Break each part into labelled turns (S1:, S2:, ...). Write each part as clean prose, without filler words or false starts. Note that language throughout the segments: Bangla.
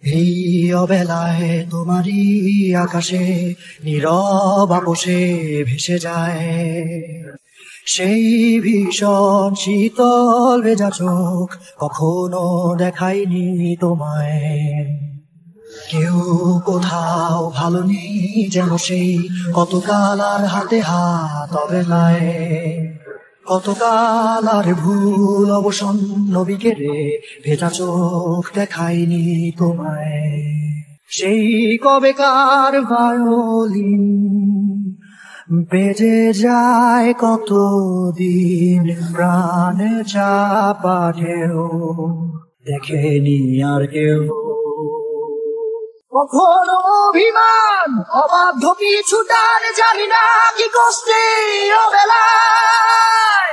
S1: এই অবেলায় তোমারই আকাশে নীরব আপোষে ভেসে যায় সেই ভীষণ শীতল ভেজা চোখ, কখনো দেখাইনি তোমায়। কেউ কোথাও ভালো নেই যেন সেই কতকাল আর হাতে হাত অবেলায়, কতকাল আর ভুল অবসন্ন বিকেলে ভেজা চোখ দেখাইনি তোমায়। সেই কবেকার ভায়োলিন বেজে যায় কতদিন, প্রাণে চাপা ঢেউ দেখেনি আর কেউ। কখনো অভিমান অবাধ্য পিছুটার, জানি না কি কষ্টে অবেলায়,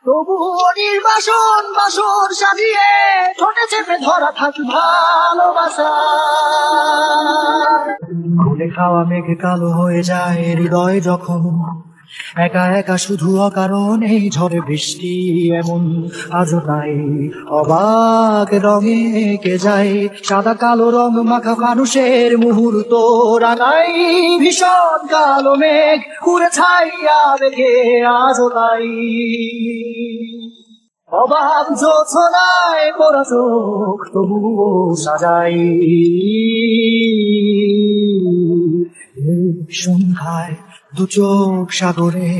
S1: তবুও নির্বাসন বাসন সাজিয়ে ঠোঁটে চেপে ধরা থাকি ভালোবাসা। খুলে খাওয়া মেঘে কালো হয়ে যায় হৃদয় যখন, একা একা শুধু অকারণ এই ঝড়ে বৃষ্টি এমন আজও নাই। অবাক রঙে কে যায় সাদা কালো রং মাখা মানুষের মুহূর্ত রাঙাই, ভীষণ কালো মেঘ পুরে ছাইয়া দেখে আজও তাই। অবাক জোছনায় পোড়া চোখ তবুও সাজাই, সন্ধ্যায় দু চোখ সাগরে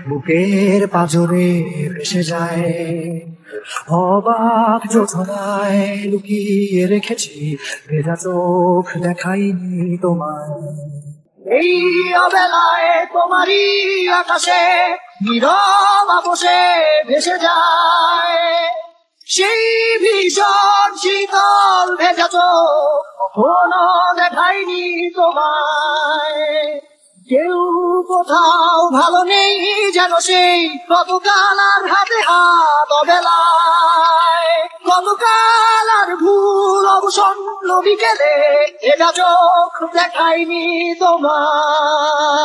S1: বুকের পাজরে ভেসে যায়। অবাক যোজনায় লুকিয়ে রেখেছি ভেজা চোখ দেখাইনি তোমায়। এই অবেলায় তোমারই আকাশে নীরব আপোষে ভেসে যায় সেই ভীষণ শীতল ভেজা চোখ, কখনো দেখাইনি তোমায়। কেউ কোথাও ভালো নেই যেন সেই কতকাল আর হাতে হাত অবেলায়, কতকাল আর ভুল অবসন্ন বিকেলে ভেজা চোখ দেখাইনি তোমায়।